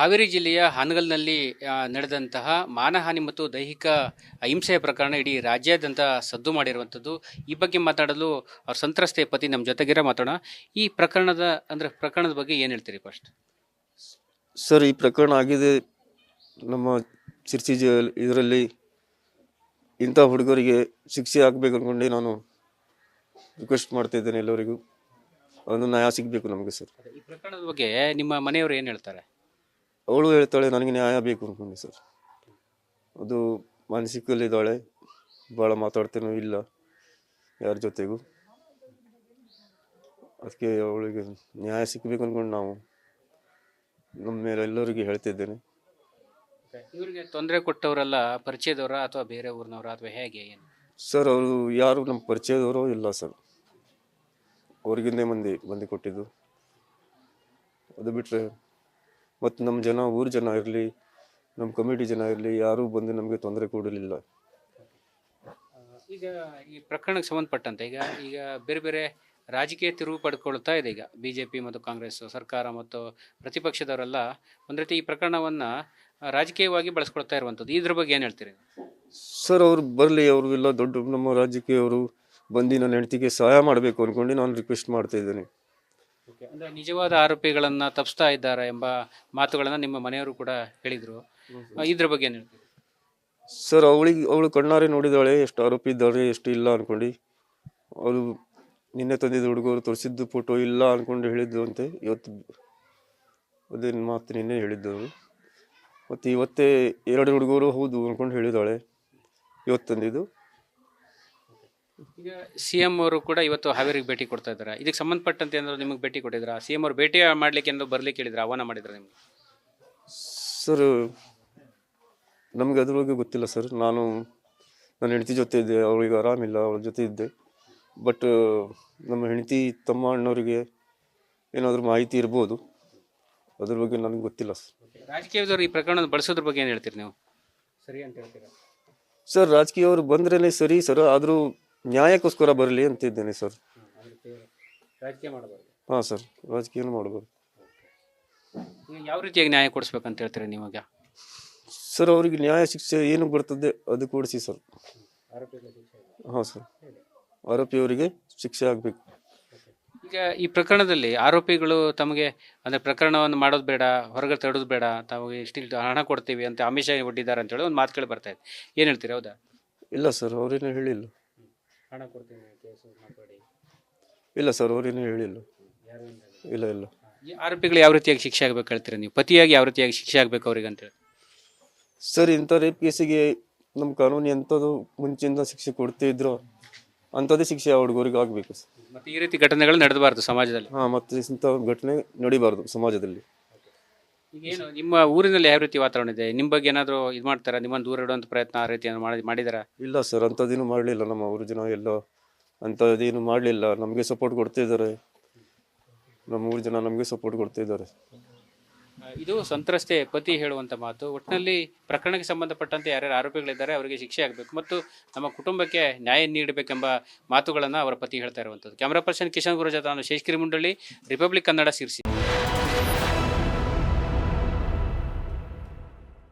ಹಾವೇರಿ ಜಿಲ್ಲೆಯ ಹಾನಗಲ್ನಲ್ಲಿ ನಡೆದಂತಹ ಮಾನಹಾನಿ ಮತ್ತು ದೈಹಿಕ ಹಿಂಸೆಯ ಪ್ರಕರಣ ಇಡೀ ರಾಜ್ಯಾದ್ಯಂತ ಸದ್ದು ಮಾಡಿರುವಂಥದ್ದು. ಈ ಬಗ್ಗೆ ಮಾತಾಡಲು ಅವ್ರ ಸಂತ್ರಸ್ತೆ ಪತಿ ನಮ್ಮ ಜೊತೆಗಿರ ಮಾತಾಡೋಣ. ಈ ಪ್ರಕರಣದ ಬಗ್ಗೆ ಏನು ಹೇಳ್ತೀರಿ ಫಸ್ಟ್? ಸರ್, ಈ ಪ್ರಕರಣ ಆಗಿದೆ ನಮ್ಮ ಶಿರ್ಸಿ ಇದರಲ್ಲಿ. ಇಂಥ ಹುಡುಗರಿಗೆ ಶಿಕ್ಷೆ ಆಗಬೇಕು ಅಂದ್ಕೊಂಡು ನಾನು ರಿಕ್ವೆಸ್ಟ್ ಮಾಡ್ತಾ ಇದ್ದೇನೆ ಎಲ್ಲರಿಗೂ. ಒಂದು ನ್ಯಾಯ ಸಿಗಬೇಕು ನಮಗೆ ಸರ್. ಈ ಪ್ರಕರಣದ ಬಗ್ಗೆ ನಿಮ್ಮ ಮನೆಯವರು ಏನು ಹೇಳ್ತಾರೆ? ಅವಳು ಹೇಳ್ತಾಳೆ ನನಗೆ ನ್ಯಾಯ ಬೇಕು ಅಂದ್ಕೊಂಡೆ ಸರ್. ಅದು ಮಾನಸಿಕಲ್ಲಿದ್ದಾಳೆ, ಭಾಳ ಮಾತಾಡ್ತೇನೂ ಇಲ್ಲ ಯಾರ ಜೊತೆಗೂ. ಅದಕ್ಕೆ ಅವಳಿಗೆ ನ್ಯಾಯ ಸಿಗಬೇಕು ಅಂದ್ಕೊಂಡು ನಾವು ನಮ್ಮ ಮೇಲೆ ಎಲ್ಲರಿಗೂ ಹೇಳ್ತಿದ್ದೇನೆ. ಇವರಿಗೆ ತೊಂದರೆ ಕೊಟ್ಟವರೆಲ್ಲ ಪರಿಚಯದವರ ಅಥವಾ ಬೇರೆ ಊರಿನವರ ಅಥವಾ ಹೇಗೆ ಏನು? ಸರ್, ಅವರು ಯಾರು ನಮ್ಮ ಪರಿಚಯದವರು ಇಲ್ಲ ಸರ್. ಅವ್ರಿಗಿಂದೇ ಮಂದಿ ಕೊಟ್ಟಿದ್ದು. ಅದು ಬಿಟ್ಟರೆ ಮತ್ತು ನಮ್ಮ ಜನ, ಊರು ಜನ ಇರಲಿ, ನಮ್ಮ ಕಮಿಟಿ ಜನ ಇರಲಿ, ಯಾರೂ ಬಂದು ನಮಗೆ ತೊಂದರೆ ಕೊಡಲಿಲ್ಲ. ಈಗ ಈ ಪ್ರಕರಣಕ್ಕೆ ಸಂಬಂಧಪಟ್ಟಂತೆ ಈಗ ಬೇರೆ ಬೇರೆ ರಾಜಕೀಯ ತಿರುವು ಪಡ್ಕೊಳ್ತಾ ಇದೆ. ಈಗ BJP ಮತ್ತು ಕಾಂಗ್ರೆಸ್ ಸರ್ಕಾರ ಮತ್ತು ಪ್ರತಿಪಕ್ಷದವರೆಲ್ಲ ಒಂದು ರೀತಿ ಈ ಪ್ರಕರಣವನ್ನು ರಾಜಕೀಯವಾಗಿ ಬಳಸ್ಕೊಳ್ತಾ ಇರುವಂಥದ್ದು. ಇದ್ರ ಬಗ್ಗೆ ಏನು ಹೇಳ್ತೀರಿ? ಸರ್, ಅವ್ರು ಬರಲಿ, ಅವರು ಎಲ್ಲ ದೊಡ್ಡ ನಮ್ಮ ರಾಜಕೀಯವರು ಬಂದು ನನ್ನ ಹೆಂಡತಿಗೆ ಸಹಾಯ ಮಾಡಬೇಕು ಅಂದ್ಕೊಂಡು ನಾನು ರಿಕ್ವೆಸ್ಟ್ ಮಾಡ್ತಾ ಇದ್ದೇನೆ. ಅಂದರೆ ನಿಜವಾದ ಆರೋಪಿಗಳನ್ನು ತಪ್ಪಿಸ್ತಾ ಇದ್ದಾರೆ ಎಂಬ ಮಾತುಗಳನ್ನು ನಿಮ್ಮ ಮನೆಯವರು ಕೂಡ ಹೇಳಿದರು. ಇದ್ರ ಬಗ್ಗೆ ಏನು ಹೇಳ್ತೀರಿ? ಸರ್, ಅವಳು ಕಣ್ಣಾರೆ ನೋಡಿದಾಳೆ ಎಷ್ಟು ಆರೋಪಿ ಇದ್ದಾರೆ ಎಷ್ಟು ಇಲ್ಲ ಅಂದ್ಕೊಂಡು. ಅವಳು ನಿನ್ನೆ ತಂದಿದ್ದ ಹುಡುಗರು ತೋರಿಸಿದ್ದು ಫೋಟೋ ಇಲ್ಲ ಅಂದ್ಕೊಂಡು ಹೇಳಿದ್ದು ಅಂತೆ. ಇವತ್ತು ಅದೇನು ಮಾತು ನಿನ್ನೆ ಹೇಳಿದ್ದವರು. ಮತ್ತು ಇವತ್ತೇ 2 ಹುಡುಗರು ಹೌದು ಅಂದ್ಕೊಂಡು ಹೇಳಿದಾಳೆ ಇವತ್ತು ತಂದಿದ್ದು. ಈಗ CM ಅವರು ಕೂಡ ಇವತ್ತು ಹಾವೇರಿಗೆ ಭೇಟಿ ಕೊಡ್ತಾ ಇದ್ದಾರೆ. ಇದಕ್ಕೆ ಸಂಬಂಧಪಟ್ಟಂತೆ ಏನಾದ್ರು ನಿಮಗೆ ಭೇಟಿ ಕೊಟ್ಟಿದ್ರಾ? CM ಅವರು ಭೇಟಿ ಮಾಡ್ಲಿಕ್ಕೆ ಏನಾದ್ರು ಬರ್ಲಿಕ್ಕೆ ಹೇಳಿದ್ರ, ಆಹ್ವಾನ ಮಾಡಿದ್ರ ನಿಮ್ಗೆ? ಸರ್, ನಮಗೆ ಅದ್ರ ಬಗ್ಗೆ ಗೊತ್ತಿಲ್ಲ ಸರ್. ನಾನು ನನ್ನ ಹೆಂಡತಿ ಜೊತೆ ಇದ್ದೆ, ಅವಳಿಗೆ ಆರಾಮಿಲ್ಲ, ಅವಳ ಜೊತೆ ಇದ್ದೆ. ಬಟ್ ನಮ್ಮ ಹೆಂಡತಿ ತಮ್ಮ ಅಣ್ಣವರಿಗೆ ಏನಾದರೂ ಮಾಹಿತಿ ಇರ್ಬೋದು, ಅದ್ರ ಬಗ್ಗೆ ನನಗೆ ಗೊತ್ತಿಲ್ಲ ಸರ್. ರಾಜಕೀಯದವರು ಈ ಪ್ರಕರಣ ಬಳಸೋದ್ರ ಬಗ್ಗೆ ಏನು ಹೇಳ್ತೀರಿ ನೀವು? ಸರಿ ಅಂತ ಹೇಳ್ತೀರಾ? ಸರ್, ರಾಜಕೀಯವರು ಬಂದ್ರೇ ಸರಿ ಸರ್, ಆದರೂ ನ್ಯಾಯಕ್ಕೋಸ್ಕರ ಬರಲಿ ಅಂತಿದ್ದೇನೆ ಸರ್. ರಾಜಕೀಯ ಮಾಡಬಾರ್ದು. ಹಾಂ ಸರ್, ರಾಜಕೀಯನೂ ಮಾಡಬಾರ್ದು. ಯಾವ ರೀತಿಯಾಗಿ ನ್ಯಾಯ ಕೊಡಿಸ್ಬೇಕಂತ ಹೇಳ್ತೀರಿ ನೀವಾಗ? ಸರ್, ಅವರಿಗೆ ನ್ಯಾಯ ಶಿಕ್ಷೆ ಏನು ಬರ್ತದೆ ಅದು ಕೊಡಿಸಿ ಸರ್. ಹಾಂ ಸರ್, ಆರೋಪಿಯವರಿಗೆ ಶಿಕ್ಷೆ ಆಗಬೇಕು. ಈಗ ಈ ಪ್ರಕರಣದಲ್ಲಿ ಆರೋಪಿಗಳು ತಮಗೆ ಅಂದರೆ ಪ್ರಕರಣವನ್ನು ಮಾಡೋದು ಬೇಡ, ಹೊರಗೆ ತಡೋದು ಬೇಡ, ತಾವು ಇಷ್ಟು ಹಣ ಕೊಡ್ತೀವಿ ಅಂತ ಆಮಿಷ ಒಡ್ಡಿದ್ದಾರೆ ಅಂತೇಳಿ ಒಂದು ಮಾತು ಕೇಳಿ ಬರ್ತಾ ಇದೆ. ಏನು ಹೇಳ್ತೀರಿ? ಹೌದಾ? ಇಲ್ಲ ಸರ್, ಅವರೇನು ಹೇಳಿಲ್ಲ. ಹಣ ಕೊಡ್ತೀವಿ ಕೇಸು ಮಾತಾಡಿ. ಇಲ್ಲ ಸರ್, ಅವರೇನು ಹೇಳಿಲ್ಲ. ಇಲ್ಲ ಇಲ್ಲ. ಈ ಆರೋಪಿಗಳು ಯಾವ ರೀತಿಯಾಗಿ ಶಿಕ್ಷೆ ಆಗಬೇಕು ಹೇಳ್ತೀರಿ ನೀವು? ಪತಿಯಾಗಿ ಯಾವ ರೀತಿಯಾಗಿ ಶಿಕ್ಷೆ ಆಗಬೇಕು ಅವ್ರಿಗೆ ಅಂತೇಳಿ? ಸರ್, ಇಂಥ ರೇಪ್ ಕೇಸಿಗೆ ನಮ್ಮ ಕಾನೂನು ಎಂಥದ್ದು ಮುಂಚೆಯಿಂದ ಶಿಕ್ಷೆ ಕೊಡ್ತಾ ಇದ್ರು ಅಂಥದ್ದೇ ಶಿಕ್ಷೆ ಆ ಹುಡುಗರಿಗೆ ಆಗಬೇಕು ಸರ್. ಮತ್ತು ಈ ರೀತಿ ಘಟನೆಗಳು ನಡೆದಬಾರ್ದು ಸಮಾಜದಲ್ಲಿ. ಹಾಂ, ಮತ್ತು ಇಂಥ ಘಟನೆ ನಡಿಬಾರ್ದು ಸಮಾಜದಲ್ಲಿ. ಈಗೇನು ನಿಮ್ಮ ಊರಿನಲ್ಲಿ ಯಾವ ರೀತಿ ವಾತಾವರಣ ಇದೆ? ನಿಮ್ಮ ಬಗ್ಗೆ ಏನಾದರೂ ಇದು ಮಾಡ್ತಾರಾ? ನಿಮ್ಮನ್ನು ದೂರ ಇಡುವಂಥ ಪ್ರಯತ್ನ ಆ ರೀತಿ ಮಾಡಿದಾರಾ? ಇಲ್ಲ ಸರ್, ಅಂಥದ್ದೇನು ಮಾಡಲಿಲ್ಲ. ನಮ್ಮ ಊರು ಜನ ಎಲ್ಲ ಅಂಥದ್ದೇನು ಮಾಡಲಿಲ್ಲ. ನಮಗೆ ಸಪೋರ್ಟ್ ಕೊಡ್ತಿದ್ದಾರೆ. ನಮ್ಮ ಊರು ಜನ ನಮಗೆ ಸಪೋರ್ಟ್ ಕೊಡ್ತಿದ್ದಾರೆ. ಇದು ಸಂತ್ರಸ್ತೆ ಪತಿ ಹೇಳುವಂಥ ಮಾತು. ಒಟ್ಟಿನಲ್ಲಿ ಪ್ರಕರಣಕ್ಕೆ ಸಂಬಂಧಪಟ್ಟಂತೆ ಯಾರ್ಯಾರು ಆರೋಪಿಗಳಿದ್ದಾರೆ ಅವರಿಗೆ ಶಿಕ್ಷೆ ಆಗಬೇಕು ಮತ್ತು ನಮ್ಮ ಕುಟುಂಬಕ್ಕೆ ನ್ಯಾಯ ನೀಡಬೇಕೆಂಬ ಮಾತುಗಳನ್ನು ಅವರ ಪತಿ ಹೇಳ್ತಾ ಇರುವಂಥದ್ದು. ಕ್ಯಾಮ್ರಾ ಪರ್ಸನ್ ಕಿಶನ್ ಗುರು ಜೊತೆ ನಾನು ಶೇಷಗಿರಿ ಮುಂಡಳ್ಳಿ, ರಿಪಬ್ಲಿಕ್ ಕನ್ನಡ, ಶಿರ್ಸಿ.